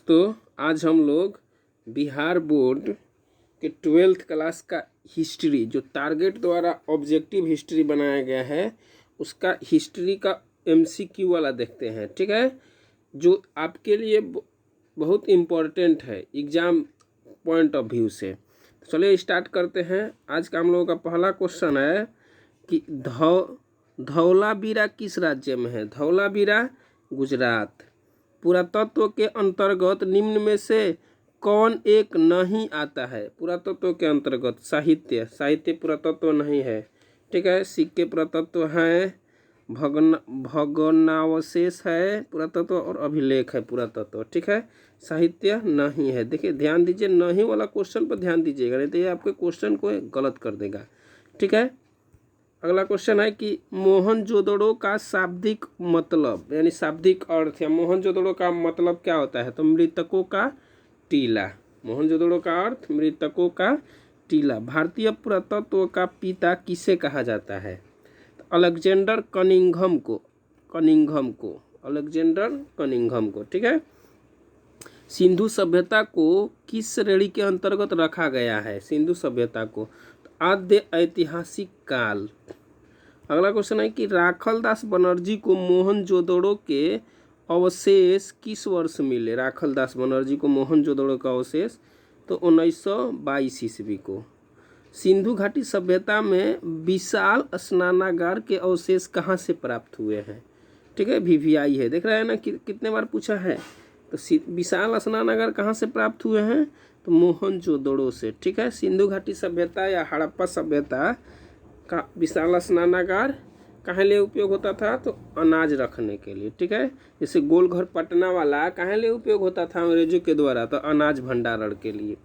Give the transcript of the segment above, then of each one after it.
दोस्तों, आज हम लोग बिहार बोर्ड के 12th क्लास का हिस्ट्री जो टारगेट द्वारा ऑब्जेक्टिव हिस्ट्री बनाया गया है उसका हिस्ट्री का एमसीक्यू वाला देखते हैं। ठीक है, जो आपके लिए बहुत इम्पोर्टेंट है एग्ज़ाम पॉइंट ऑफ व्यू से। तो चलिए स्टार्ट करते हैं। आज का हम लोगों का पहला क्वेश्चन है कि धौलावीरा किस राज्य में है। धौलावीरा गुजरात। पुरातत्व के अंतर्गत निम्न में से कौन एक नहीं आता है। पुरातत्व के अंतर्गत साहित्य पुरातत्व नहीं है। ठीक है, सिक्के पुरातत्व है, भग्नावशेष है पुरातत्व, और अभिलेख है पुरातत्व। ठीक है, साहित्य नहीं है। देखिए ध्यान दीजिए, नहीं वाला क्वेश्चन पर ध्यान दीजिएगा, नहीं तो ये आपके क्वेश्चन को गलत कर देगा। ठीक है, अगला क्वेश्चन है कि मोहनजोदड़ो का शाब्दिक मतलब यानी शाब्दिक अर्थ या मोहनजोदड़ो का मतलब क्या होता है। तो मृतकों का टीला। मोहनजोदड़ो का अर्थ मृतकों का टीला। भारतीय पुरातत्व का पिता किसे कहा जाता है। तो अलेक्जेंडर कनिंघम को। अलेक्जेंडर कनिंघम को। ठीक है, सिंधु सभ्यता को किस श्रेणी के अंतर्गत रखा गया है। सिंधु सभ्यता को तो आद्य ऐतिहासिक काल। अगला क्वेश्चन है कि राखलदास बनर्जी को मोहनजोदड़ो के अवशेष किस वर्ष मिले। राखलदास बनर्जी को मोहनजोदड़ो का अवशेष तो 1922 ईस्वी को। सिंधु घाटी सभ्यता में विशाल स्नानागार के अवशेष कहाँ से प्राप्त हुए हैं। ठीक है, वीवीआई है, देख रहे हैं ना कितने बार पूछा है। तो विशाल स्नानागार कहाँ से प्राप्त हुए हैं, तो मोहनजोदड़ो से। ठीक है, सिंधु घाटी सभ्यता या हड़प्पा सभ्यता का विशाल स्नानागार कहाँ लिए उपयोग होता था, तो अनाज रखने के लिए। ठीक है, जैसे गोलघर पटना वाला कहाँ लिए उपयोग होता था अंग्रेजों के द्वारा, तो अनाज भंडारण के लिए।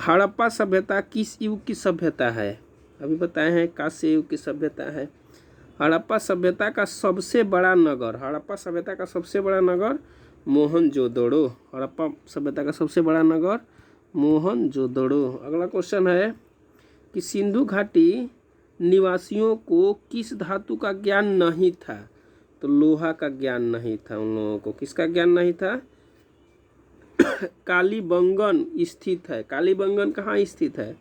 हड़प्पा सभ्यता किस युग की सभ्यता है, अभी बताए हैं कांस्य युग की सभ्यता है। हड़प्पा सभ्यता का सबसे बड़ा नगर, हड़प्पा सभ्यता का सबसे बड़ा नगर मोहनजोदड़ो। हड़प्पा सभ्यता का सबसे बड़ा नगर मोहनजोदड़ो। अगला क्वेश्चन है कि सिंधु घाटी निवासियों को किस धातु का ज्ञान नहीं था। तो लोहा का ज्ञान नहीं था उन लोगों को। किसका ज्ञान नहीं था, कालीबंगन स्थित है। कालीबंगन कहाँ स्थित है,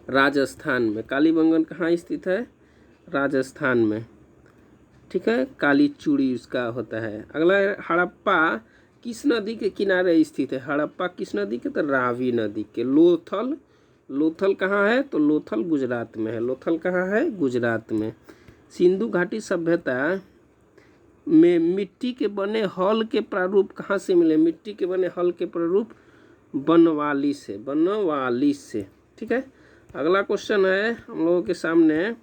राजस्थान में। कालीबंगन कहाँ स्थित है, राजस्थान में। ठीक है, काली चूड़ी उसका होता है। अगला हड़प्पा किस नदी के किनारे स्थित है। हड़प्पा किस नदी के, तो रावी नदी के। लोथल कहाँ है, तो लोथल गुजरात में है। लोथल कहाँ है, गुजरात में। सिंधु घाटी सभ्यता में मिट्टी के बने हल के प्रारूप कहाँ से मिले। मिट्टी के बने हल के प्रारूप बनवाली से। ठीक है, अगला क्वेश्चन है हम लोगों के सामने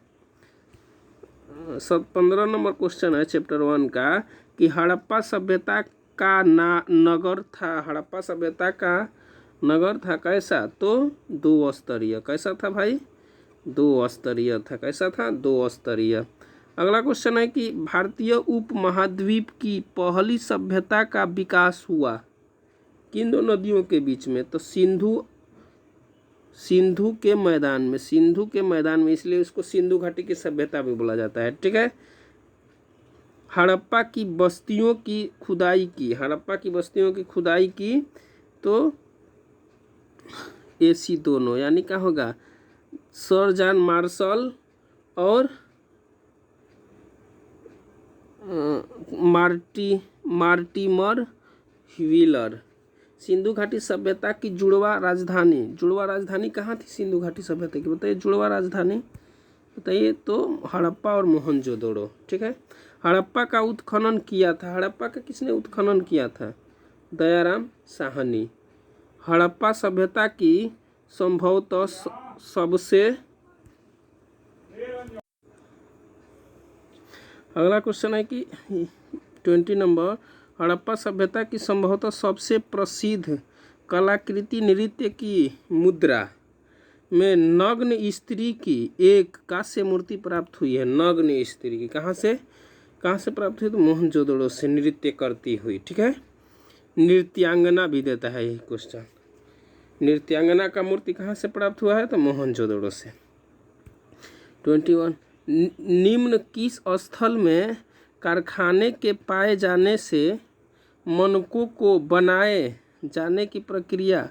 15 नंबर क्वेश्चन है चैप्टर 1 का कि हड़प्पा सभ्यता का नगर था। हड़प्पा सभ्यता का नगर था कैसा, तो 2 स्तरीय। कैसा था भाई, 2 स्तरीय था। कैसा था, 2 स्तरीय। अगला क्वेश्चन है कि भारतीय उपमहाद्वीप की पहली सभ्यता का विकास हुआ किन दो नदियों के बीच में, तो सिंधु के मैदान में। इसलिए उसको सिंधु घाटी की सभ्यता भी बोला जाता है। ठीक है, हड़प्पा की बस्तियों की खुदाई की तो एसी दोनों, यानी क्या होगा, सर जॉन मार्शल और मार्टिमर व्हीलर। सिंधु घाटी सभ्यता की जुड़वा राजधानी कहाँ थी सिंधु घाटी सभ्यता की, बताइए। जुड़वा राजधानी बताइए, तो हड़प्पा और मोहनजोदड़ो। ठीक है, हड़प्पा का उत्खनन किया था। हड़प्पा का किसने उत्खनन किया था, दयाराम साहनी। हड़प्पा सभ्यता की संभवतः सबसे, अगला क्वेश्चन है कि 20 नंबर, हड़प्पा सभ्यता की संभवतः सबसे प्रसिद्ध कलाकृति नृत्य की मुद्रा में नग्न स्त्री की एक कांस्य मूर्ति प्राप्त हुई है। नग्न स्त्री की कहाँ से प्राप्त हुई, तो मोहनजोदड़ो से नृत्य करती हुई। ठीक है, नृत्यांगना भी देता है यही क्वेश्चन। नृत्यांगना का मूर्ति कहाँ से प्राप्त हुआ है, तो मोहनजोदड़ो से। 21, निम्न किस स्थल में कारखाने के पाए जाने से मनकों को बनाए जाने की प्रक्रिया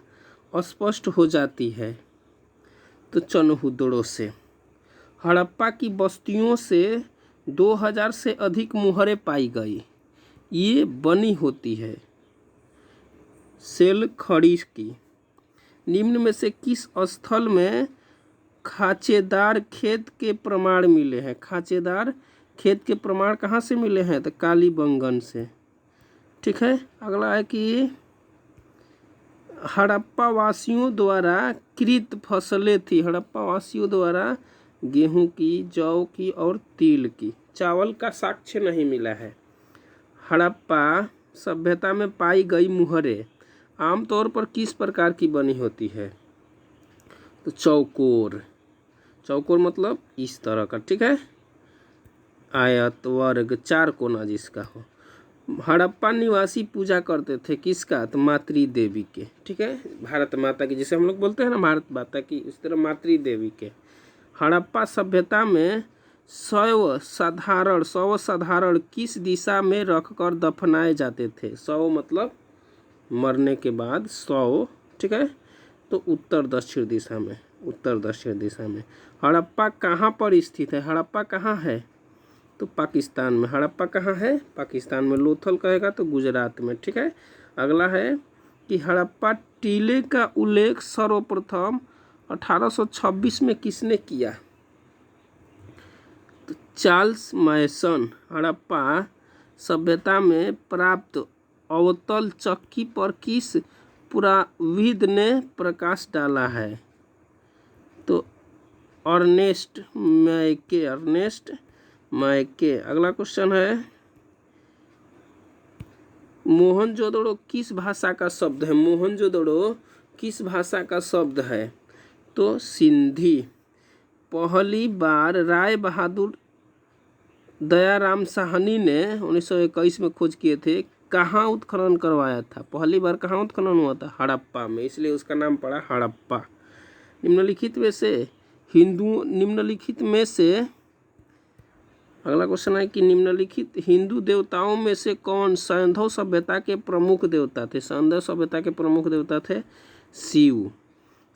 स्पष्ट हो जाती है। तो चनहुदड़ों से। हड़प्पा की बस्तियों से 2000 से अधिक मुहरें पाई गई। ये बनी होती है सेल खड़ी की। निम्न में से किस स्थल में खांचेदार खेत के प्रमाण मिले हैं? खांचेदार खेत के प्रमाण कहाँ से मिले हैं? तो कालीबंगन से। ठीक है। अगला है कि हड़प्पा वासियों द्वारा कृत फसलें थी। हड़प्पा वासियों द्वारा गेहूं की, जौ की और तिल की। चावल का साक्ष्य नहीं मिला है। हड़प्पा सभ्यता में पाई गई मुहरें आमतौर पर किस प्रकार की बनी होती है? तो चौकोर। चौकोर मतलब इस तरह का। ठीक है। आयत, वर्ग, चार कोना जिसका हो। हड़प्पा निवासी पूजा करते थे किसका? तो मातृ देवी के। ठीक है। भारत माता की, जैसे हम लोग बोलते हैं ना भारत माता की, उस तरह मातृ देवी के। हड़प्पा सभ्यता में शव साधारण किस दिशा में रखकर दफनाए जाते थे? शव मतलब मरने के बाद शव। ठीक है। तो उत्तर दक्षिण दिशा में। उत्तर दक्षिण दिशा में। हड़प्पा कहाँ पर स्थित है? हड़प्पा कहाँ है? तो पाकिस्तान में। हड़प्पा कहाँ है? पाकिस्तान में। लोथल कहेगा तो गुजरात में। ठीक है। अगला है कि हड़प्पा टीले का उल्लेख सर्वप्रथम 1826 में किसने किया? तो चार्ल्स मैसन। हड़प्पा सभ्यता में प्राप्त अवतल चक्की पर किस पुराविद ने प्रकाश डाला है? तो अर्नेस्ट मैके। अर्नेस्ट मैके। अगला क्वेश्चन है मोहनजोदड़ो किस भाषा का शब्द है? मोहनजोदड़ो किस भाषा का शब्द है? तो सिंधी। पहली बार राय बहादुर दयाराम साहनी ने 1921 में खोज किए थे। कहाँ उत्खनन करवाया था? पहली बार कहाँ उत्खनन हुआ था? हड़प्पा में, इसलिए उसका नाम पड़ा हड़प्पा। निम्नलिखित में से अगला क्वेश्चन है कि निम्नलिखित हिंदू देवताओं में से कौन सैंधव सभ्यता के प्रमुख देवता थे? सैंधव सभ्यता के प्रमुख देवता थे शिव।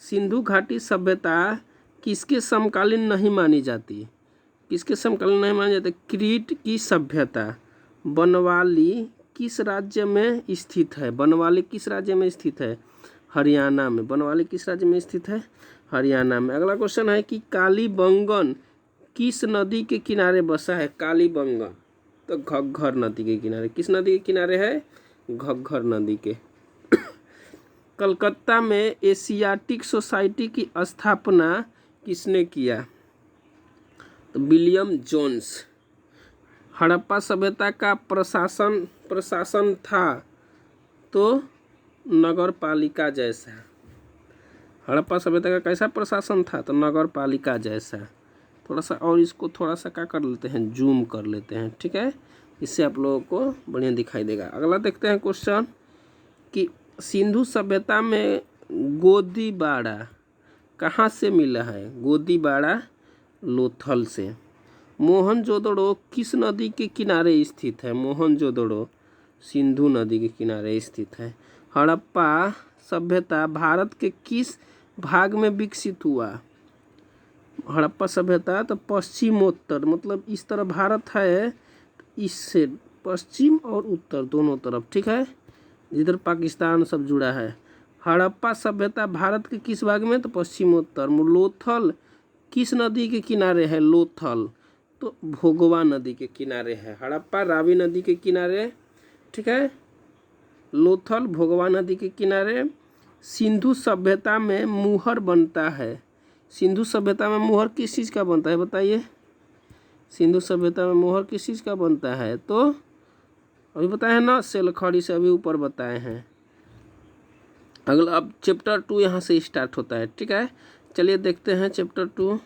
सिंधु घाटी सभ्यता किसके समकालीन नहीं मानी जाती? किसके समकालीन नहीं मानी जाती? क्रीट की सभ्यता। बनवाली किस राज्य में स्थित है? बनवाली किस राज्य में स्थित है? हरियाणा में। बनवाली किस राज्य में स्थित है? हरियाणा में। अगला क्वेश्चन है कि कालीबंगन किस नदी के किनारे बसा है? कालीबंगन तो घग्घर नदी के किनारे। किस नदी के किनारे है? घग्घर नदी के। कलकत्ता में एशियाटिक सोसाइटी की स्थापना किसने किया? तो विलियम जोन्स। हड़प्पा सभ्यता का प्रशासन था तो नगर पालिका जैसा। हड़प्पा सभ्यता का कैसा प्रशासन था? तो नगर पालिका जैसा। थोड़ा सा और इसको थोड़ा सा क्या कर लेते हैं, जूम कर लेते हैं। ठीक है। इससे आप लोगों को बढ़िया दिखाई देगा। अगला देखते हैं क्वेश्चन कि सिंधु सभ्यता में गोदीबाड़ा कहाँ से मिला है? गोदीबाड़ा लोथल से। मोहनजोदड़ो किस नदी के किनारे स्थित है? मोहनजोदड़ो सिंधु नदी के किनारे स्थित है। हड़प्पा सभ्यता भारत के किस भाग में विकसित हुआ? हड़प्पा सभ्यता तो पश्चिमोत्तर, मतलब इस तरफ भारत है, इससे पश्चिम और उत्तर दोनों तरफ। ठीक है। जिधर पाकिस्तान सब जुड़ा है। हड़प्पा सभ्यता भारत के किस भाग में? तो पश्चिमोत्तर। लोथल किस नदी के किनारे है? लोथल तो भोगवा नदी के किनारे है। हड़प्पा रावी नदी के किनारे। ठीक है। लोथल भोगवा नदी के किनारे। सिंधु सभ्यता में मुहर बनता है। सिंधु सभ्यता में मुहर किस चीज़ का बनता है? बताइए। सिंधु सभ्यता में मुहर किस चीज़ का बनता है? तो अभी बताए ना, सेलखड़ी से अभी ऊपर बताए हैं। अगला अब चैप्टर 2 यहाँ से स्टार्ट होता है। ठीक है। चलिए देखते हैं चैप्टर 2।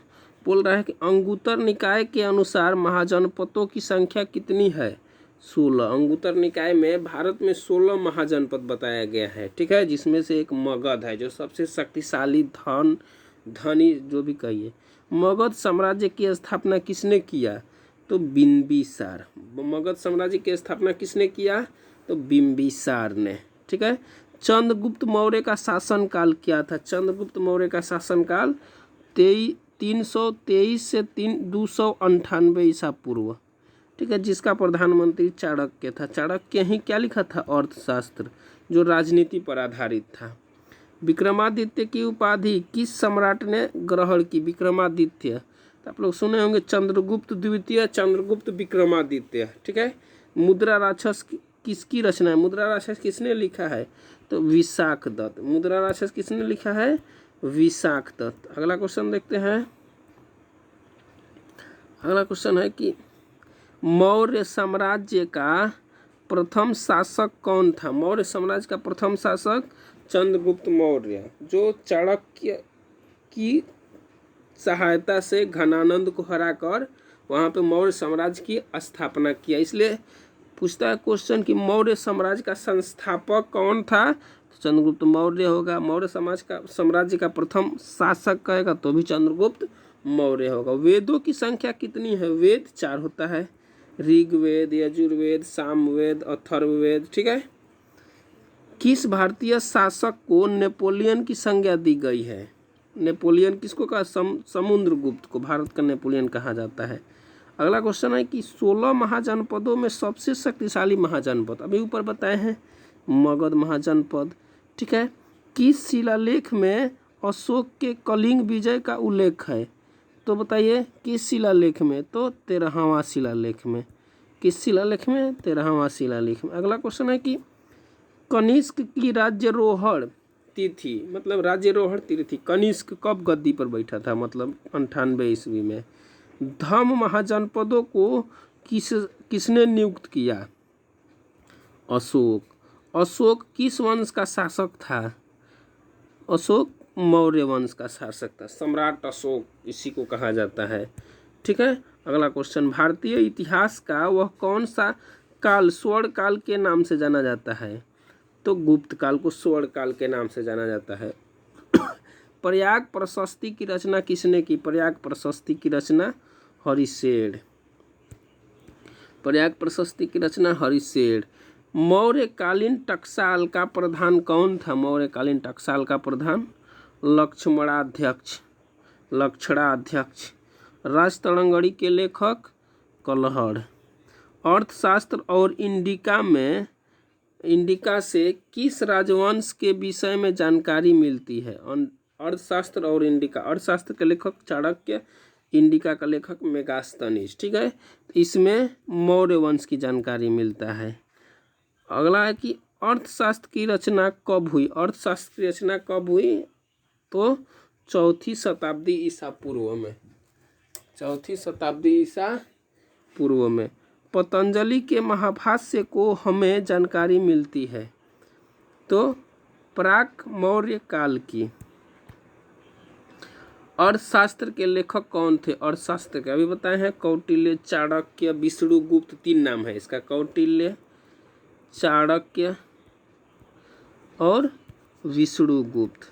बोल रहा है कि अंगुत्तर निकाय के अनुसार महाजनपदों की संख्या कितनी है? 16। अंगुत्तर निकाय में भारत में 16 महाजनपद बताया गया है। ठीक है। जिसमें से एक मगध है जो सबसे शक्तिशाली धनी जो भी कहिए। मगध साम्राज्य की स्थापना किसने किया? तो बिंबिसार। मगध साम्राज्य की स्थापना किसने किया? तो बिंबिसार ने। ठीक है। चंद्रगुप्त मौर्य का शासनकाल क्या था? चंद्रगुप्त मौर्य का शासनकाल 323 से 298 ईसा पूर्व। ठीक है, जिसका प्रधानमंत्री चाणक्य था। चाणक्य ही क्या लिखा था? अर्थशास्त्र, जो राजनीति पर आधारित था। विक्रमादित्य की उपाधि किस सम्राट ने ग्रहण की? विक्रमादित्य, तो आप लोग सुने होंगे चंद्रगुप्त द्वितीय, चंद्रगुप्त विक्रमादित्य। ठीक है। मुद्रा राक्षस किसकी रचना है? मुद्रा राक्षस किसने लिखा है? तो विशाख दत्त। मुद्रा राक्षस किसने लिखा है? विशाख दत्त। अगला क्वेश्चन देखते हैं। अगला क्वेश्चन है कि मौर्य साम्राज्य का प्रथम शासक कौन था? मौर्य साम्राज्य का प्रथम शासक चंद्रगुप्त मौर्य, जो चाणक्य की सहायता से घनानंद को हराकर वहाँ पे मौर्य साम्राज्य की स्थापना किया। इसलिए पूछता है क्वेश्चन कि मौर्य साम्राज्य का संस्थापक कौन था? तो चंद्रगुप्त मौर्य होगा। मौर्य साम्राज्य का प्रथम शासक कहेगा तो भी चंद्रगुप्त मौर्य होगा। वेदों की संख्या कितनी है? वेद 4 होता है, ऋग्वेद, यजुर्वेद, सामवेद, अथर्ववेद। ठीक है। किस भारतीय शासक को नेपोलियन की संज्ञा दी गई है? नेपोलियन किसको कहा? समुद्रगुप्त को भारत का नेपोलियन कहा जाता है। अगला क्वेश्चन है कि 16 महाजनपदों में सबसे शक्तिशाली महाजनपद, अभी ऊपर बताए हैं, मगध महाजनपद। ठीक है। किस शिलालेख में अशोक के कलिंग विजय का उल्लेख है? तो बताइए किस शिलालेख में? तो 13वां शिलालेख में। किस शिलालेख में? 13वां शिलालेख में। अगला क्वेश्चन है कि कनिष्क की राज्यरोहण तिथि, मतलब राज्यरोहण तिथि, कनिष्क कब गद्दी पर बैठा था? मतलब 98 ईस्वी में। धर्म महाजनपदों को किसने नियुक्त किया? अशोक। अशोक किस वंश का शासक था? अशोक मौर्य वंश का शासक था। सम्राट अशोक इसी को कहा जाता है। ठीक है। अगला क्वेश्चन, भारतीय इतिहास का वह कौन सा काल स्वर्ण काल के नाम से जाना जाता है? तो गुप्त काल को स्वर्ण काल के नाम से जाना जाता है। प्रयाग प्रशस्ति की रचना किसने की? प्रयाग प्रशस्ति की रचना हरिशेठ। प्रयाग प्रशस्ति की रचना हरिशेठ। मौर्यकालीन टकसाल का प्रधान कौन था? मौर्यकालीन टकसाल का प्रधान लक्ष्मणाध्यक्ष। लक्षणाध्यक्ष। राजतरंगड़ी के लेखक कलहड़। अर्थशास्त्र और इंडिका से किस राजवंश के विषय में जानकारी मिलती है? अर्थशास्त्र और इंडिका। अर्थशास्त्र के लेखक चाणक्य, इंडिका का लेखक मेगास्थनीज। ठीक है। इसमें मौर्य वंश की जानकारी मिलता है। अगला है कि अर्थशास्त्र की रचना कब हुई? अर्थशास्त्र की रचना कब हुई? तो 4वीं शताब्दी ईसा पूर्व में। 4वीं शताब्दी ईसा पूर्व में। पतंजलि के महाभाष्य को हमें जानकारी मिलती है तो प्राक मौर्य काल की। अर्थशास्त्र के लेखक कौन थे? अर्थशास्त्र के अभी बताए हैं, कौटिल्य, चाणक्य, विष्णुगुप्त। 3 नाम है इसका, कौटिल्य, चाणक्य और विष्णुगुप्त।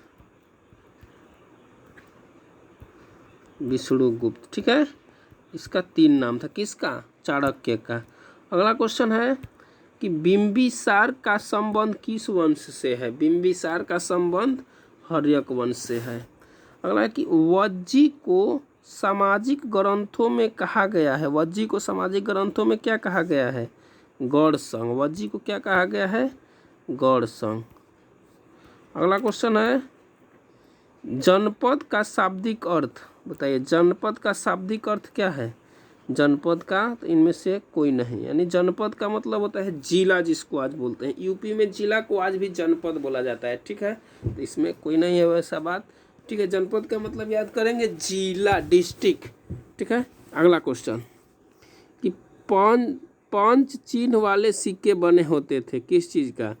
विष्णुगुप्त। ठीक है। इसका 3 नाम था। किसका? चाणक्य का। अगला क्वेश्चन है कि बिंबिसार का संबंध किस वंश से है? बिंबिसार का संबंध हर्यक वंश से है। अगला है कि वज्जी को सामाजिक ग्रंथों में कहा गया है। वज्जी को सामाजिक ग्रंथों में क्या कहा गया है? गौड़ संघ। वज्जी को क्या कहा गया है? गौड़ संघ। अगला क्वेश्चन है जनपद का शाब्दिक अर्थ बताइए। जनपद का शाब्दिक अर्थ क्या है? जनपद का, तो इनमें से कोई नहीं, यानी जनपद का मतलब होता है जिला, जिसको आज बोलते हैं। यूपी में जिला को आज भी जनपद बोला जाता है। ठीक है। तो इसमें कोई नहीं है वैसा बात। ठीक है। जनपद का मतलब याद करेंगे जिला, डिस्ट्रिक्ट। ठीक है। अगला क्वेश्चन कि पंच चिन्ह वाले सिक्के बने होते थे किस चीज़ का?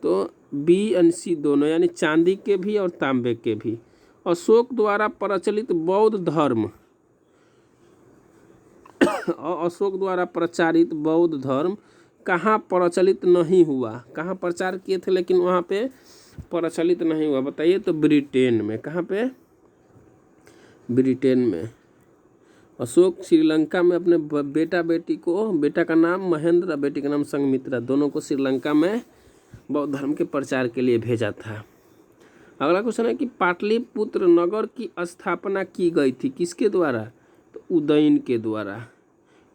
तो बी एंड सी दोनों, यानी चांदी के भी और तांबे के भी। अशोक द्वारा प्रचलित बौद्ध धर्म अशोक द्वारा प्रचारित बौद्ध धर्म कहाँ प्रचलित नहीं हुआ? कहाँ प्रचार किए थे लेकिन वहाँ पे प्रचलित नहीं हुआ? बताइए। तो ब्रिटेन में। कहाँ पे? ब्रिटेन में। अशोक श्रीलंका में अपने बेटी को, बेटा का नाम महेंद्र, बेटी का नाम संघमित्रा, दोनों को श्रीलंका में बौद्ध धर्म के प्रचार के लिए भेजा था। अगला क्वेश्चन है कि पाटलिपुत्र नगर की स्थापना की गई थी किसके द्वारा? तो उदयन के द्वारा।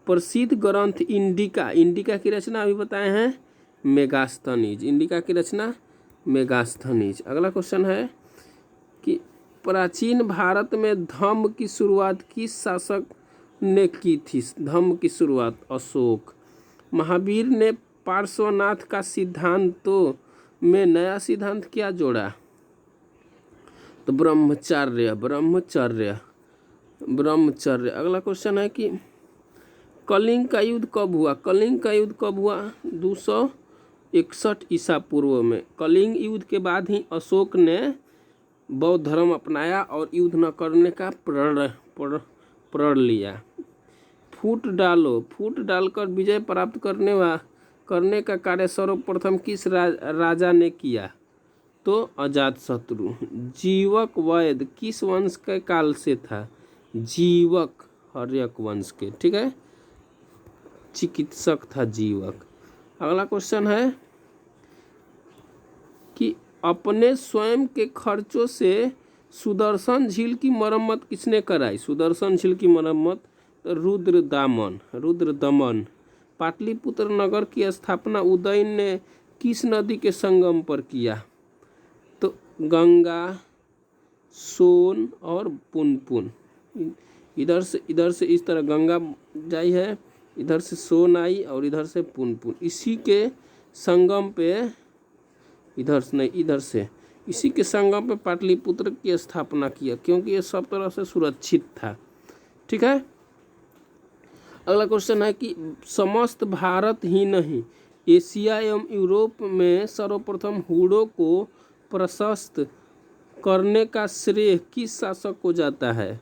प्रसिद्ध ग्रंथ इंडिका, इंडिका की रचना अभी बताए हैं मेगास्थनीज, इंडिका की रचना मेगास्थनीज। अगला क्वेश्चन है कि प्राचीन भारत में धम्म की शुरुआत किस शासक ने की थी? धम्म की शुरुआत अशोक। महावीर ने पार्श्वनाथ का सिद्धांतों में नया सिद्धांत क्या जोड़ा? तो ब्रह्मचर्य, ब्रह्मचर्य, ब्रह्मचर्य। अगला क्वेश्चन है कि कलिंग का युद्ध कब हुआ? कलिंग का युद्ध कब हुआ? 261 ईसा पूर्व में। कलिंग युद्ध के बाद ही अशोक ने बौद्ध धर्म अपनाया और युद्ध न करने का प्रण लिया। फूट डालो, फूट डालकर विजय प्राप्त करने का कार्य सर्वप्रथम किस राजा ने किया? तो अजातशत्रु। जीवक वैद्य किस वंश के काल से था? जीवक हर्यक वंश के, ठीक है, चिकित्सक था जीवक। अगला क्वेश्चन है कि अपने स्वयं के खर्चों से सुदर्शन झील की मरम्मत किसने कराई? सुदर्शन झील की मरम्मत रुद्रदामन, रुद्रदमन। पाटलिपुत्र नगर की स्थापना उदयन ने किस नदी के संगम पर किया? तो गंगा, सोन और पुनपुन। इधर से इस तरह गंगा जाई है, इधर से सोन आई और इधर से पुनपुन। इसी के संगम पे, इधर से नहीं, इधर से इसी के संगम पे पाटलिपुत्र की स्थापना किया, क्योंकि ये सब तरह से सुरक्षित था। ठीक है। अगला क्वेश्चन है कि समस्त भारत ही नहीं, एशिया एवं यूरोप में सर्वप्रथम हुडों को प्रशस्त करने का श्रेय किस शासक को जाता है?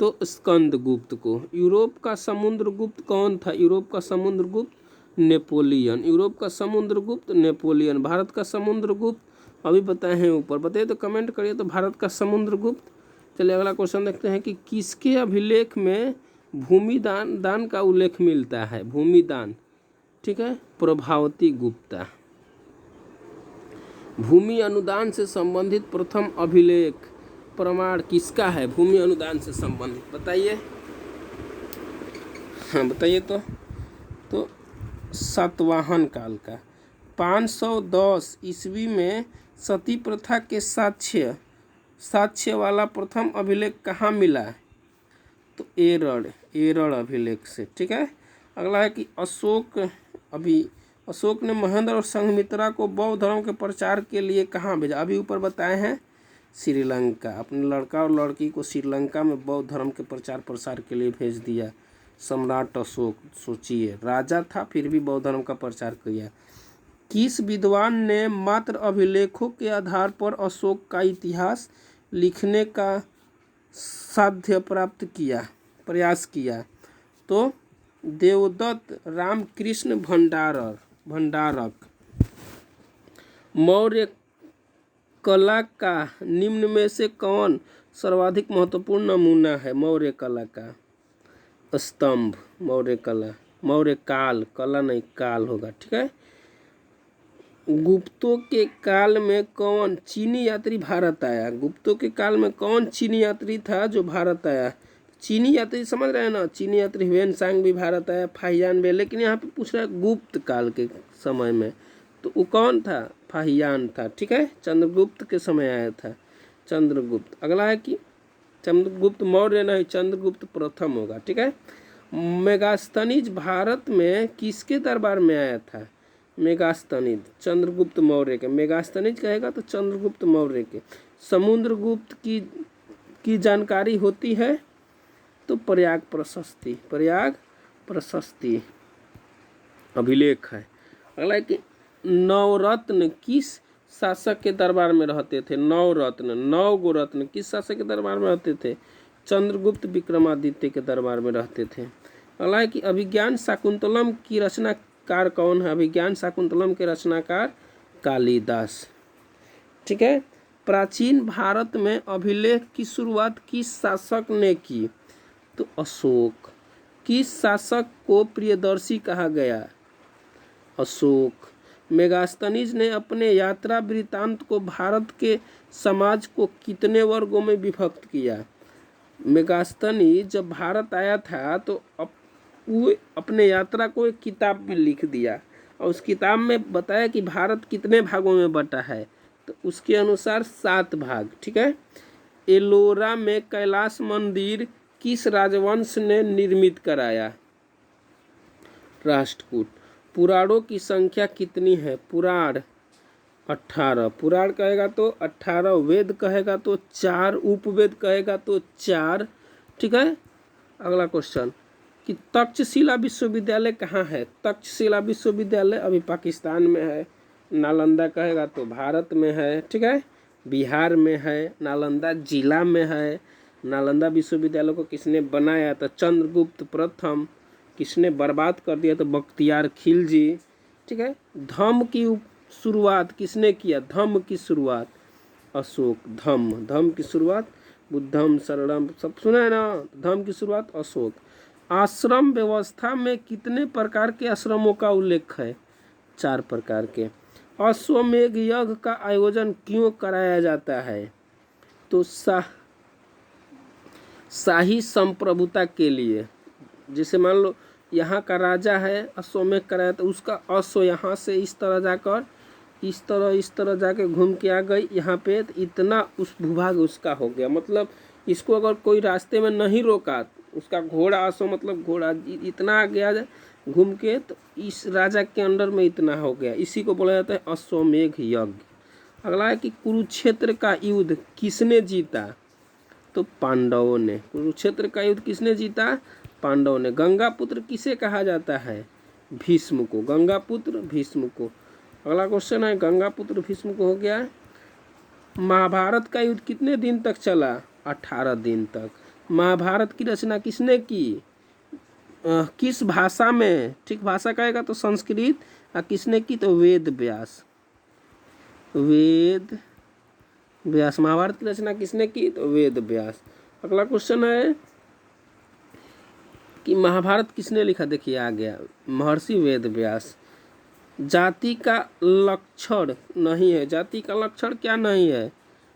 तो स्कंदगुप्त को। यूरोप का समुद्रगुप्त कौन था? यूरोप का समुद्रगुप्त नेपोलियन। यूरोप का समुद्रगुप्त नेपोलियन। भारत का समुद्रगुप्त अभी बताए हैं ऊपर, बताइए तो कमेंट करिए। तो भारत का समुद्रगुप्त। चलिए अगला क्वेश्चन देखते हैं कि किसके अभिलेख में भूमि दान का उल्लेख मिलता है? भूमि दान, ठीक है, प्रभावती गुप्ता। भूमि अनुदान से संबंधित प्रथम अभिलेख प्रमाण किसका है? भूमि अनुदान से संबंधित बताइए। हाँ बताइए। तो सातवाहन काल का 510 ईस्वी में सती प्रथा के साक्ष्य वाला प्रथम अभिलेख कहाँ मिला? तो एरड़ अभिलेख से। ठीक है। अगला है कि अशोक ने महेंद्र और संघमित्रा को बौद्ध धर्म के प्रचार के लिए कहाँ भेजा? अभी ऊपर बताए हैं श्रीलंका। अपने लड़का और लड़की को श्रीलंका में बौद्ध धर्म के प्रचार प्रसार के लिए भेज दिया। सम्राट अशोक, सोचिए, राजा था फिर भी बौद्ध धर्म का प्रचार किया। किस विद्वान ने मात्र अभिलेखों के आधार पर अशोक का इतिहास लिखने का साध्य प्राप्त किया, प्रयास किया? तो देवदत्त रामकृष्ण भंडारक। मौर्य कला का निम्न में से कौन सर्वाधिक महत्वपूर्ण नमूना है? मौर्य कला का स्तंभ, मौर्य कला, मौर्य काल, कला नहीं काल होगा। ठीक है। गुप्तों के काल में कौन चीनी यात्री भारत आया? गुप्तों के काल में कौन चीनी यात्री था जो भारत आया? चीनी यात्री समझ रहे हैं ना, चीनी यात्री ह्वेनसांग भी भारत आया, फाहियान भी, लेकिन यहाँ पे पूछ रहा है गुप्त काल के समय में, तो वो कौन था? फाहियान था। ठीक है। चंद्रगुप्त के समय आया था चंद्रगुप्त। अगला है कि चंद्रगुप्त मौर्य नहीं, चंद्रगुप्त प्रथम होगा। ठीक है। मेगास्थनीज भारत में किसके दरबार में आया था? मेगास्थनीज चंद्रगुप्त मौर्य के। मेगास्थनीज कहेगा तो चंद्रगुप्त मौर्य के। समुद्रगुप्त की जानकारी होती है तो प्रयाग प्रशस्ति अभिलेख है। अगला है कि नवरत्न किस शासक के दरबार में रहते थे? नवरत्न, 9 गो रत्न किस शासक के दरबार में रहते थे? चंद्रगुप्त विक्रमादित्य के दरबार में रहते थे। अगला है कि अभिज्ञान शाकुंतलम की रचनाकार कौन है? अभिज्ञान शाकुंतलम के रचनाकार कालिदास। ठीक है। प्राचीन भारत में अभिलेख की शुरुआत किस शासक ने की? तो अशोक। किस शासक को प्रियदर्शी कहा गया? अशोक। मेगास्थनीज ने अपने यात्रा वृत्तांत को भारत के समाज को कितने वर्गों में विभक्त किया? मेगास्थनीज जब भारत आया था तो वो अपने यात्रा को एक किताब में लिख दिया और उस किताब में बताया कि भारत कितने भागों में बटा है, तो उसके अनुसार 7 भाग। ठीक है। एलोरा में कैलाश मंदिर किस राजवंश ने निर्मित कराया? राष्ट्रकूट। पुराणों की संख्या कितनी है? पुराण 18। पुराण कहेगा तो 18, वेद कहेगा तो 4, उपवेद कहेगा तो 4। ठीक है। अगला क्वेश्चन कि तक्षशिला विश्वविद्यालय कहाँ है? तक्षशिला विश्वविद्यालय अभी पाकिस्तान में है। नालंदा कहेगा तो भारत में है। ठीक है। बिहार में है। नालंदा जिला में है। नालंदा विश्वविद्यालय को किसने बनाया? तो चंद्रगुप्त प्रथम। किसने बर्बाद कर दिया? तो बख्तियार खिलजी। ठीक है। धम्म की शुरुआत किसने किया? धम्म की शुरुआत अशोक। धम्म की शुरुआत बुद्धम शरणम सब सुना है ना। धम्म की शुरुआत अशोक। आश्रम व्यवस्था में कितने प्रकार के आश्रमों का उल्लेख है? 4 प्रकार के। अश्वमेध यज्ञ का आयोजन क्यों कराया जाता है? तो शाही संप्रभुता के लिए। जैसे मान लो यहाँ का राजा है, अश्वमेध कराया तो उसका अश्व यहाँ से इस तरह जाकर इस तरह जाके घूम के आ गई यहाँ पे, तो इतना उस भूभाग उसका हो गया। मतलब इसको अगर कोई रास्ते में नहीं रोका, उसका घोड़ा अश्व मतलब घोड़ा इतना आ गया घूम के, तो इस राजा के अंडर में इतना हो गया। इसी को बोला जाता है अश्वमेध यज्ञ। अगला है कि कुरुक्षेत्र का युद्ध किसने जीता? तो पांडवों ने। कुरुक्षेत्र का युद्ध किसने जीता? पांडवों ने। गंगापुत्र किसे कहा जाता है? भीष्म को। गंगापुत्र भीष्म को। अगला क्वेश्चन है गंगापुत्र भीष्म को हो गया। महाभारत का युद्ध कितने दिन तक चला? 18 दिन तक। महाभारत की रचना किसने की? किस भाषा में? ठीक, भाषा कहेगा तो संस्कृत। किसने की? तो वेद व्यास। वेद व्यास। महाभारत की रचना किसने की? तो वेद व्यास। अगला क्वेश्चन है कि महाभारत किसने लिखा? देखिए आ गया, महर्षि वेद व्यास। जाति का लक्षण नहीं है। जाति का लक्षण क्या नहीं है?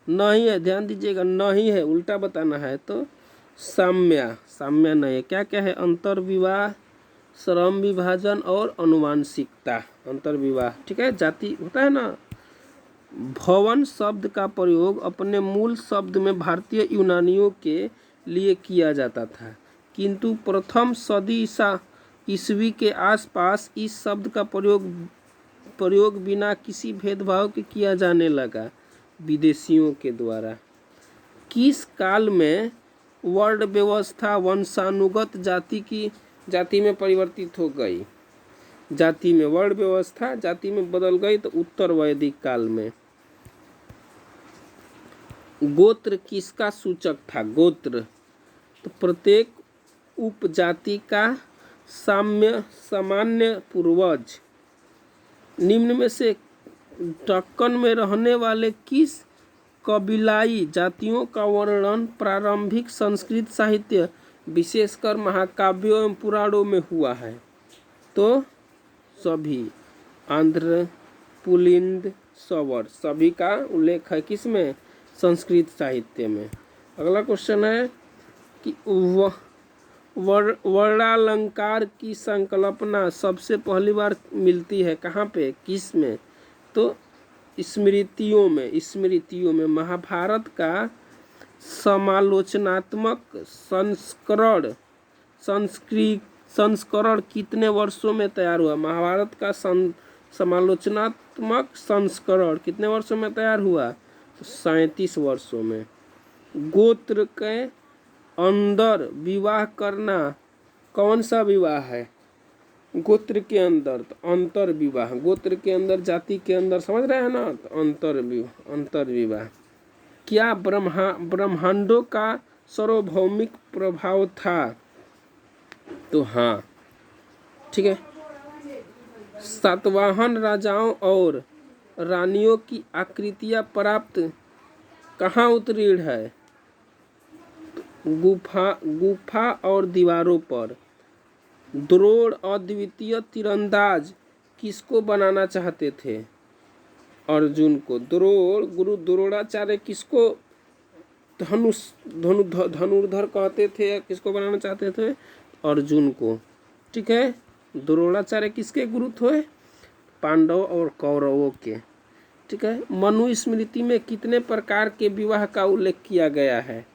नहीं है, ध्यान दीजिएगा, नहीं है, उल्टा बताना है तो साम्य नहीं है। क्या क्या है? अंतर्विवाह, श्रम विभाजन और अनुवांशिकता। अंतर्विवाह। ठीक है। जाति होता है ना। भवन शब्द का प्रयोग अपने मूल शब्द में भारतीय यूनानियों के लिए किया जाता था, किंतु प्रथम सदी ईस्वी के आसपास इस शब्द का प्रयोग बिना किसी भेदभाव के किया जाने लगा विदेशियों के द्वारा। किस काल में वर्ण व्यवस्था वंशानुगत जाति में परिवर्तित हो गई? जाति में वर्ण व्यवस्था जाति में बदल गई तो उत्तर वैदिक काल में। गोत्र किसका सूचक था? गोत्र तो प्रत्येक उपजाति का सामान्य पूर्वज। निम्न में से दक्कन में रहने वाले किस कबीलाई जातियों का वर्णन प्रारंभिक संस्कृत साहित्य विशेषकर महाकाव्यों एवं पुराणों में हुआ है? तो सभी। आंध्र, पुलिंद, सवर, सभी का उल्लेख है किसमें? संस्कृत साहित्य में। अगला क्वेश्चन है कि वर्णालंकार की संकल्पना सबसे पहली बार मिलती है कहाँ पे? किस में? तो स्मृतियों में। महाभारत का समालोचनात्मक संस्करण कितने वर्षों में तैयार हुआ? महाभारत का समालोचनात्मक संस्करण कितने वर्षों में तैयार हुआ? तो 37 वर्षों में। गोत्र के अंदर विवाह करना कौन सा विवाह है? गोत्र के अंदर तो अंतर विवाह। गोत्र के अंदर जाति के अंदर, समझ रहे हैं ना, तो अंतर विवाह। क्या ब्रह्मांडों का सार्वभौमिक प्रभाव था? तो हाँ। ठीक है। सातवाहन राजाओं और रानियों की आकृतियां प्राप्त कहाँ उत्तीर्ण है? गुफा और दीवारों पर द्रोण अद्वितीय तीरंदाज किसको बनाना चाहते थे? अर्जुन को। गुरु द्रोणाचार्य किसको धनुर्धर कहते थे या किसको बनाना चाहते थे? अर्जुन को। ठीक है, द्रोणाचार्य किसके गुरु थे? पांडव और कौरवों के। ठीक है, मनुस्मृति में कितने प्रकार के विवाह का उल्लेख किया गया है?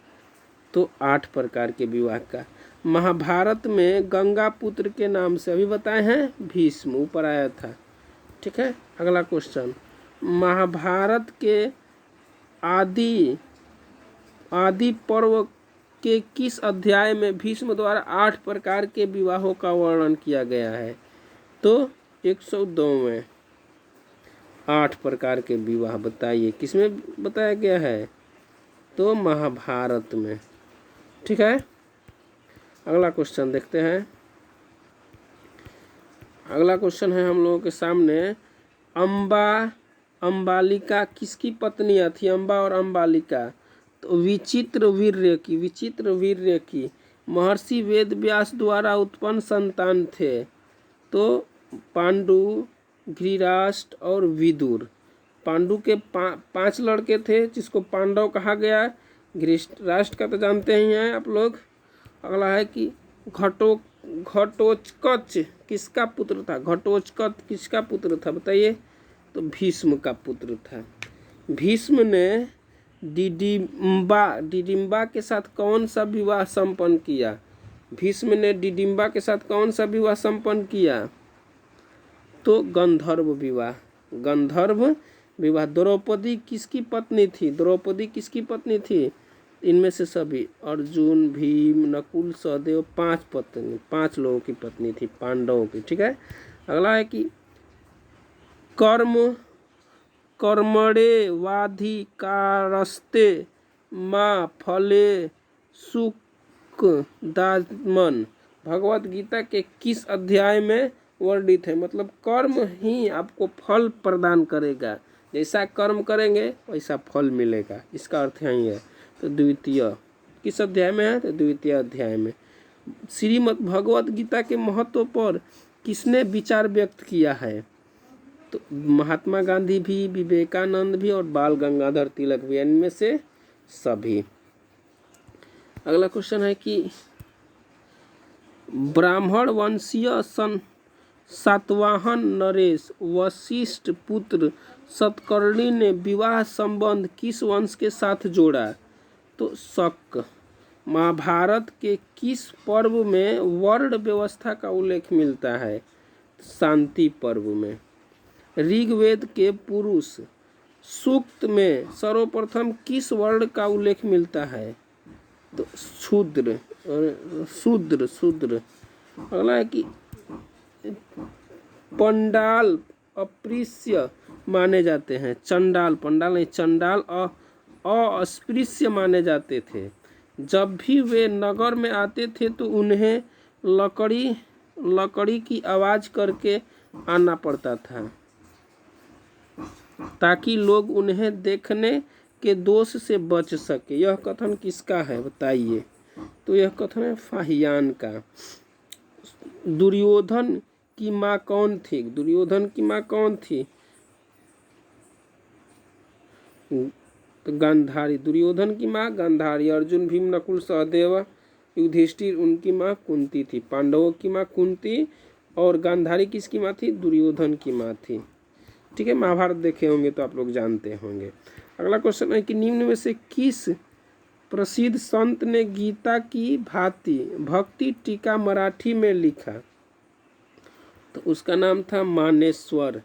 तो 8 प्रकार के विवाह का। महाभारत में गंगा पुत्र के नाम से अभी बताए हैं भीष्म, ऊपर आया था। ठीक है, अगला क्वेश्चन, महाभारत के आदि पर्व के किस अध्याय में भीष्म द्वारा 8 प्रकार के विवाहों का वर्णन किया गया है? तो 102वें। 8 प्रकार के विवाह बताइए किसमें बताया गया है? तो महाभारत में। ठीक है, अगला क्वेश्चन देखते हैं। अगला क्वेश्चन है हम लोगों के सामने, अंबालिका किसकी पत्नियां थी? अंबा और अंबालिका तो विचित्र वीर्य की महर्षि वेद व्यास द्वारा उत्पन्न संतान थे। तो पांडु, धृतराष्ट्र और विदुर। पांडु के 5 लड़के थे जिसको पांडव कहा गया। धृतराष्ट्र का तो जानते ही हैं आप लोग। अगला है कि घटोत्कच किसका पुत्र था? घटोत्कच किसका पुत्र था बताइए? तो भीष्म का पुत्र था। भीष्म ने डिडिम्बा के साथ कौन सा विवाह संपन्न किया? भीष्म ने डिडिम्बा के साथ कौन सा विवाह संपन्न किया? तो गंधर्व विवाह। द्रौपदी किसकी पत्नी थी? इनमें से सभी अर्जुन, भीम, नकुल, सहदेव 5 लोगों की पत्नी थी पांडवों की। ठीक है, अगला है कि कर्मण्येवाधिकारस्ते मा फले सुखदामन भगवत गीता के किस अध्याय में वर्णित है? मतलब कर्म ही आपको फल प्रदान करेगा, जैसा कर्म करेंगे वैसा फल मिलेगा, इसका अर्थ यही है। तो द्वितीय किस अध्याय में है? तो द्वितीय अध्याय में। श्रीमद् भगवत गीता के महत्व पर किसने विचार व्यक्त किया है? तो महात्मा गांधी भी, विवेकानंद भी और बाल गंगाधर तिलक भी, इनमें से सभी। अगला क्वेश्चन है कि ब्राह्मण वंशीय सातवाहन नरेश वशिष्ठ पुत्र सतकर्णी ने विवाह संबंध किस वंश के साथ जोड़ा? तो शक। महाभारत के किस पर्व में वर्ण व्यवस्था का उल्लेख मिलता है? शांति पर्व में। ऋग्वेद के पुरुष सूक्त में सर्वप्रथम किस वर्ण का उल्लेख मिलता है? तो शूद्र। अगला है कि पंडाल अस्पृश्य माने जाते हैं। चंडाल अस्पृश्य माने जाते थे। जब भी वे नगर में आते थे तो उन्हें लकड़ी की आवाज करके आना पड़ता था ताकि लोग उन्हें देखने के दोष से बच सके। यह कथन किसका है बताइए? तो यह कथन है फाहियान का। दुर्योधन की माँ कौन थी? तो गांधारी। दुर्योधन की माँ गांधारी। अर्जुन, भीम, नकुल, सहदेव, युधिष्ठिर, उनकी माँ कुंती थी। पांडवों की माँ कुंती और गांधारी किसकी माँ थी? दुर्योधन की माँ थी। ठीक है, महाभारत देखे होंगे तो आप लोग जानते होंगे। अगला क्वेश्चन है कि निम्न में से किस प्रसिद्ध संत ने गीता की भांति भक्ति टीका मराठी में लिखा? तो उसका नाम था मानेश्वर।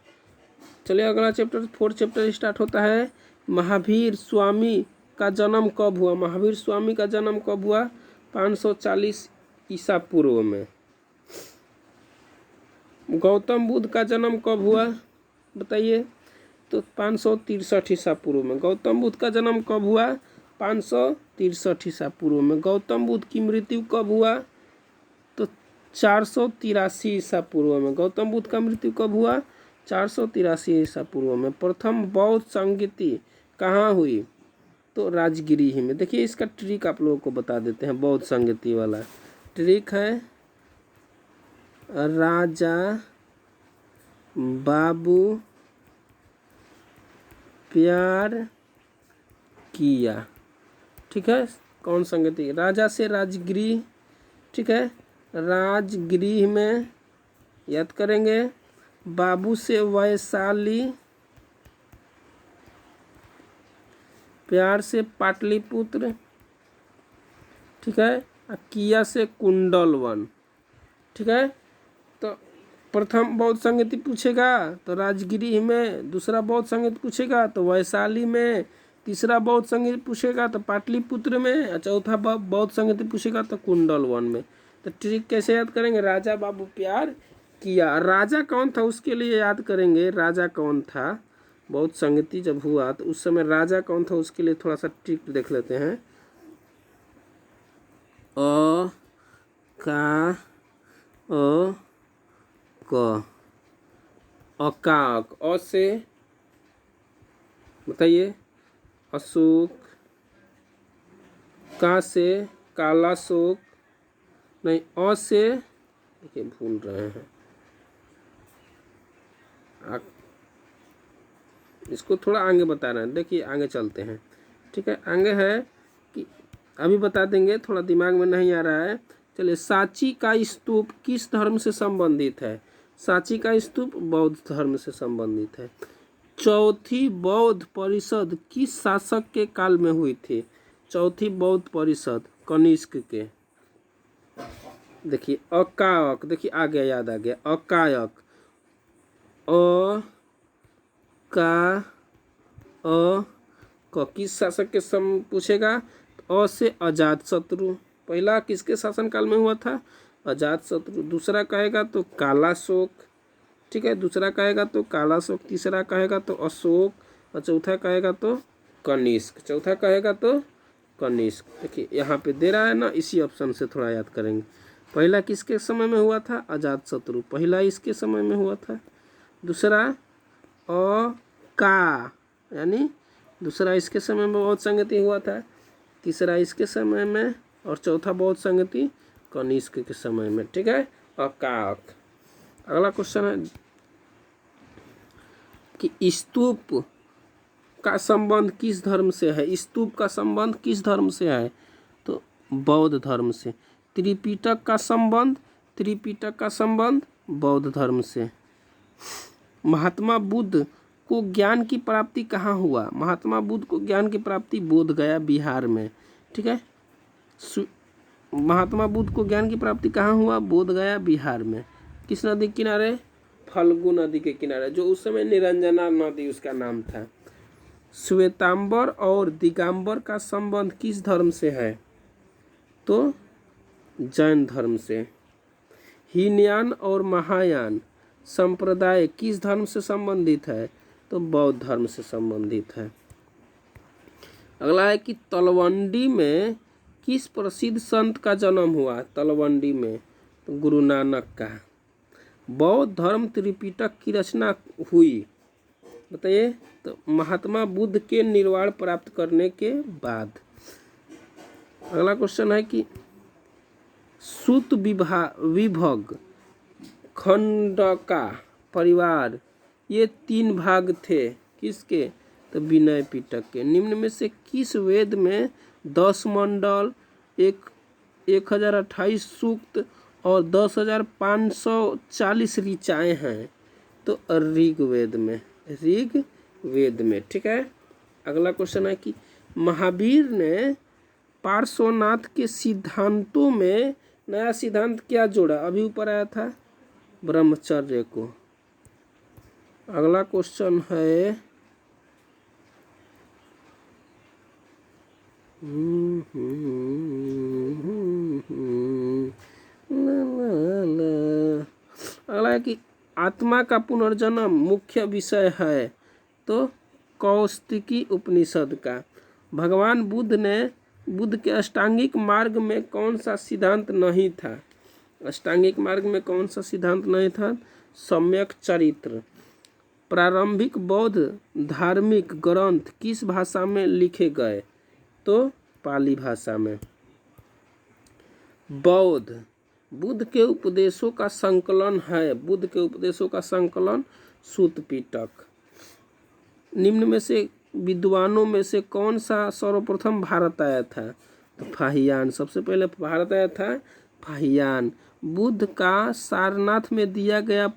चलिए अगला चैप्टर 4 चैप्टर स्टार्ट होता है। महावीर स्वामी का जन्म कब हुआ? 540 ईसा पूर्व में। गौतम बुद्ध का जन्म कब हुआ बताइए? तो 563 ईसा पूर्व में। गौतम बुद्ध का जन्म कब हुआ? 563 ईसा पूर्व में। गौतम बुद्ध की मृत्यु कब हुआ? तो 483 ईसा पूर्व में। गौतम बुद्ध का मृत्यु कब हुआ? 483 ईसा पूर्व में। प्रथम बौद्ध संगीति कहाँ हुई? तो राजगृह में। देखिए इसका ट्रिक आप लोगों को बता देते हैं, बौद्ध संगति वाला ट्रिक है। राजा बाबू प्यार किया, ठीक है। कौन संगति? राजा से राजगृह, ठीक है। राजगृह में याद करेंगे। बाबू से वैशाली, प्यार से पाटलिपुत्र, ठीक है। किया से कुंडलवन, ठीक है। तो प्रथम बौद्ध संगति पूछेगा तो राजगृह में, दूसरा बौद्ध संगति पूछेगा तो वैशाली में, तीसरा बौद्ध संगति पूछेगा तो पाटलिपुत्र में, चौथा बौद्ध संगति पूछेगा तो कुंडलवन में। तो ट्रिक कैसे याद करेंगे? राजा बाबू प्यार किया, राजा कौन था उसके लिए याद करेंगे। राजा कौन था? बौद्ध संगति जब हुआ तो उस समय राजा कौन था उसके लिए थोड़ा सा ट्रिक देख लेते हैं। अ का अ क, अकाक, अ से बताइए अशोक, का से कालाशोक, नहीं अ से, देखिए भूल रहे हैं, इसको थोड़ा आगे बता रहे हैं। देखिए आगे चलते हैं, ठीक है। आगे है कि अभी बता देंगे, थोड़ा दिमाग में नहीं आ रहा है। चलिए, सांची का स्तूप किस धर्म से संबंधित है? सांची का स्तूप बौद्ध धर्म से संबंधित है। चौथी बौद्ध परिषद किस शासक के काल में हुई थी? चौथी बौद्ध परिषद कनिष्क के। देखिए अकायक, देखिए आ गया, याद आ गया। अकायक, अ का किस शासक के सम पूछेगा? अ से अजात शत्रु, पहला किसके शासन काल में हुआ था? अजात शत्रु। दूसरा कहेगा तो कालाशोक, ठीक है। दूसरा कहेगा तो कालाशोक, तीसरा कहेगा तो अशोक, और चौथा कहेगा तो कनिष्क, चौथा कहेगा तो कनिष्क। देखिए यहाँ पे दे रहा है ना, इसी ऑप्शन से थोड़ा याद करेंगे। पहला किसके समय में हुआ था? अजात शत्रु, पहला इसके समय में हुआ था। दूसरा का, यानी दूसरा इसके समय में बौद्ध संगति हुआ था। तीसरा इसके समय में, और चौथा बौद्ध संगति कनिष्क के समय में, ठीक है। अकाक। अगला क्वेश्चन है कि स्तूप का संबंध किस धर्म से है? स्तूप का संबंध किस धर्म से है? तो बौद्ध धर्म से। त्रिपिटक का संबंध, त्रिपिटक का संबंध बौद्ध धर्म से। महात्मा बुद्ध को ज्ञान की प्राप्ति कहाँ हुआ? महात्मा बुद्ध को ज्ञान की प्राप्ति बोध गया, बिहार में, ठीक है। महात्मा बुद्ध को ज्ञान की प्राप्ति कहाँ हुआ? बोध गया, बिहार में। किस नदी के किनारे? फल्गु नदी के किनारे, जो उस समय निरंजना नदी उसका नाम था। श्वेतांबर और दिगंबर का संबंध किस धर्म से है? तो जैन धर्म से। हीनयान और महायान संप्रदाय किस धर्म से संबंधित है? तो बौद्ध धर्म से संबंधित है। अगला है कि तलवंडी में किस प्रसिद्ध संत का जन्म हुआ? तलवंडी में तो गुरु नानक का। बौद्ध धर्म त्रिपिटक की रचना हुई, बताइए। तो महात्मा बुद्ध के निर्वाण प्राप्त करने के बाद। अगला क्वेश्चन है कि सूत विभग खंडका परिवार ये 3 भाग थे, किसके? तो विनय पिटक के। निम्न में से किस वेद में 10 मंडल, 1028 सूक्त और 10,540 ऋचाएँ हैं? तो ऋग्वेद में, ऋग्वेद में, ठीक है। अगला क्वेश्चन है कि महावीर ने पार्श्वनाथ के सिद्धांतों में नया सिद्धांत क्या जोड़ा? अभी ऊपर आया था, ब्रह्मचर्य को। अगला क्वेश्चन है अगला है कि आत्मा का पुनर्जन्म मुख्य विषय है, तो कौस्तिकी उपनिषद का। भगवान बुद्ध के अष्टांगिक मार्ग में कौन सा सिद्धांत नहीं था? अष्टांगिक मार्ग में कौन सा सिद्धांत नहीं था? सम्यक चरित्र। प्रारंभिक बौद्ध धार्मिक ग्रंथ किस भाषा में लिखे गए? तो पाली भाषा में। बौद्ध बुद्ध के उपदेशों का संकलन है। बुद्ध के उपदेशों का संकलन सूत पिटक। निम्न में से विद्वानों में से कौन सा सर्वप्रथम भारत आया था? तो फाहियान सबसे पहले भारत आया था। फाहियान। बुद्ध का सारनाथ में दिया गया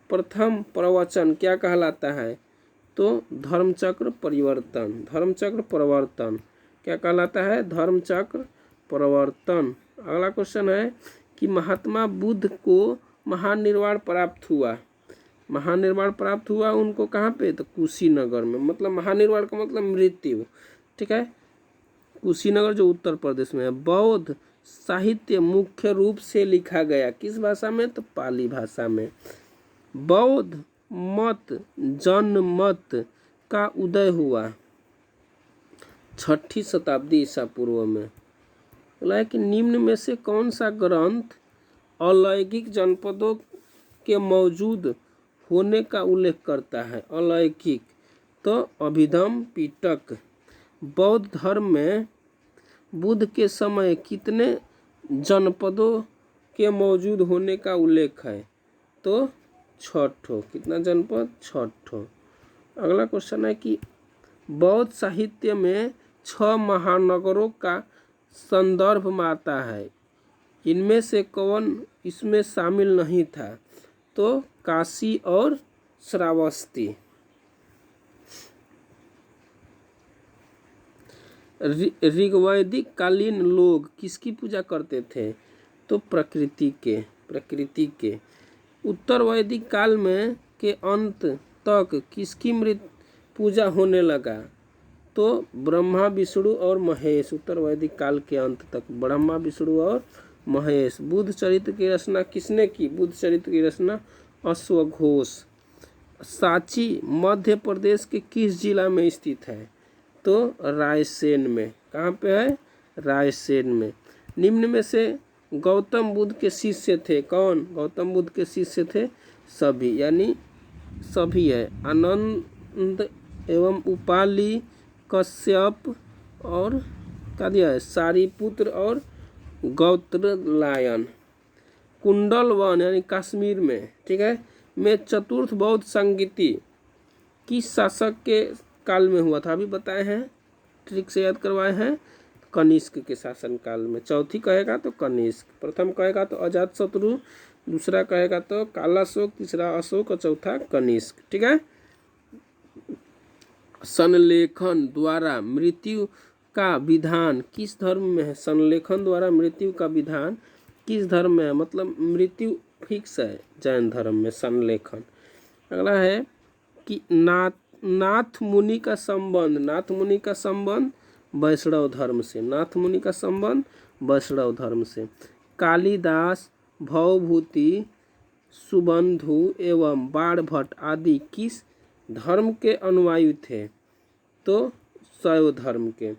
प्रथम प्रवचन क्या कहलाता है? तो धर्मचक्र परिवर्तन। धर्मचक्र परिवर्तन क्या कहलाता है? धर्मचक्र परिवर्तन। अगला क्वेश्चन है कि महात्मा बुद्ध को महानिर्वाण प्राप्त हुआ। महानिर्वाण प्राप्त हुआ उनको कहाँ पे? तो कुशीनगर में। मतलब महानिर्वाण का मतलब मृत्यु। ठीक है, कुशीनगर जो उत्तर प्रदेश में है। बौद्ध साहित्य मुख्य रूप से लिखा गया किस भाषा में? तो पाली भाषा में। बौद्ध मत जनमत का उदय हुआ 6ठी शताब्दी ईसा पूर्व में। बोला है कि निम्न में से कौन सा ग्रंथ अलौकिक जनपदों के मौजूद होने का उल्लेख करता है? अलौकिक तो अभिधम पिटक। बौद्ध धर्म में बुद्ध के समय कितने जनपदों के मौजूद होने का उल्लेख है? तो 6 ठो। कितना जनपद? 6 ठो। अगला क्वेश्चन है कि बौद्ध साहित्य में 6 महानगरों का संदर्भ आता है, इनमें से कौन इसमें शामिल नहीं था? तो काशी और श्रावस्ती। ऋग्वैदिक कालीन लोग किसकी पूजा करते थे? तो प्रकृति के। उत्तर वैदिक काल में के अंत तक किसकी मृत पूजा होने लगा? तो ब्रह्मा विष्णु और महेश। उत्तर वैदिक काल के अंत तक ब्रह्मा विष्णु और महेश। बुद्ध चरित्र की रचना किसने की? बुद्ध चरित्र की रचना अश्वघोष। सांची मध्य प्रदेश के किस जिला में स्थित है? तो रायसेन में। कहाँ पे है? रायसेन में। निम्न में से गौतम बुद्ध के शिष्य थे कौन? गौतम बुद्ध के शिष्य थे सभी, यानी सभी है। आनंद एवं उपाली, कश्यप और क्या दिया है? सारिपुत्र और गौत्रलायन। कुंडलवन यानी कश्मीर में, ठीक है, में चतुर्थ बौद्ध संगीति किस शासक के काल में हुआ था? अभी बताए हैं, ट्रिक से याद करवाए हैं। कनिष्क के शासन काल में। चौथी कहेगा तो कनिष्क, प्रथम कहेगा तो अजातशत्रु, दूसरा कहेगा तो कालाशोक, तीसरा अशोक और चौथा कनिष्क। ठीक है। संलेखन द्वारा मृत्यु का विधान किस धर्म में है? संलेखन द्वारा मृत्यु का विधान किस धर्म में है? मतलब मृत्यु फिक्स है जैन धर्म में संलेखन। अगला है कि नाथ मुनि का संबंध, नाथ मुनि का संबंध वैष्णव धर्म से, नाथ मुनि का संबंध वैष्णव धर्म से। कालिदास, भवभूति, सुबंधु एवं बाणभट्ट आदि किस धर्म के अनुयायी थे? तो शैव धर्म के।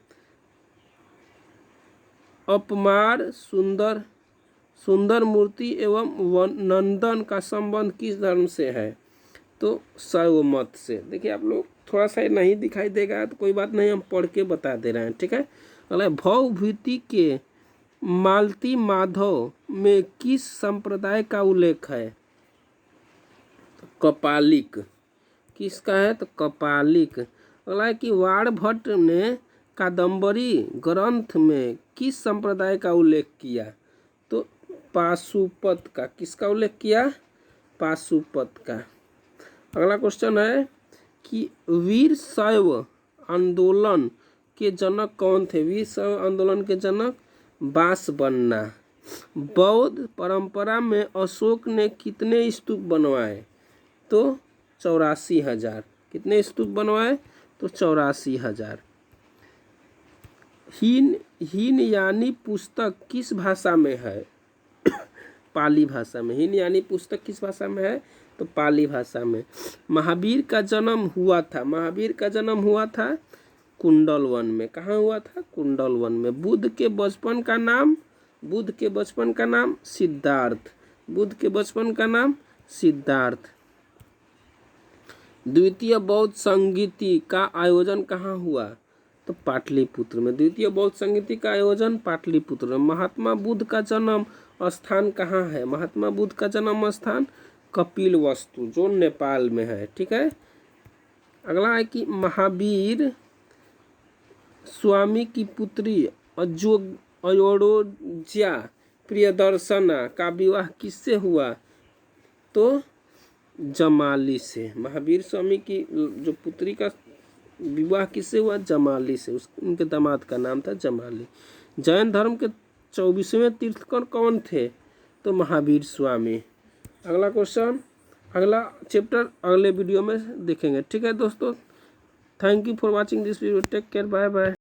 अपमार, सुंदर मूर्ति एवं नंदन का संबंध किस धर्म से है? तो शैव मत से। देखिए आप लोग थोड़ा सा नहीं दिखाई देगा तो कोई बात नहीं, हम पढ़ के बता दे रहे हैं। ठीक है। अगला भवभूति के मालती माधव में किस संप्रदाय का उल्लेख है? तो कपालिक। किसका है? तो कपालिक। अगला है कि बाणभट्ट ने कादम्बरी ग्रंथ में किस संप्रदाय का उल्लेख किया? तो पाशुपत का। किसका उल्लेख किया? पाशुपत का। अगला क्वेश्चन है कि वीर शैव आंदोलन के जनक कौन थे? वीर शैव आंदोलन के जनक बासबन्ना। बौद्ध परंपरा में अशोक ने कितने स्तूप बनवाए? तो 84,000। कितने स्तूप बनवाए? तो 84,000। हीनयानी पुस्तक किस भाषा में है? पाली भाषा में। हीनयानी पुस्तक किस भाषा में है? तो पाली भाषा में। महावीर का जन्म हुआ था, महावीर का जन्म हुआ था कुंडलवन में। कहाँ हुआ था? कुंडलवन में। बुद्ध के बचपन का नाम, बुद्ध के बचपन का नाम सिद्धार्थ। बुद्ध के बचपन का नाम सिद्धार्थ। द्वितीय बौद्ध संगीति का आयोजन कहाँ हुआ? तो पाटलिपुत्र में। द्वितीय बौद्ध संगीति का आयोजन पाटलिपुत्र में। महात्मा बुद्ध का जन्म स्थान कहाँ है? महात्मा बुद्ध का जन्म स्थान कपिलवस्तु, जो नेपाल में है। ठीक है। अगला है कि महावीर स्वामी की पुत्री अयोडोज्या प्रियदर्शना का विवाह किससे हुआ? तो जमाली से। महावीर स्वामी की जो पुत्री का विवाह किससे हुआ? जमाली से। उनके दामाद का नाम था जमाली। जैन धर्म के 24वें तीर्थंकर कौन थे? तो महावीर स्वामी। अगला क्वेश्चन, अगला चैप्टर अगले वीडियो में देखेंगे। ठीक है दोस्तों, thank you for watching this video. Take care, bye bye.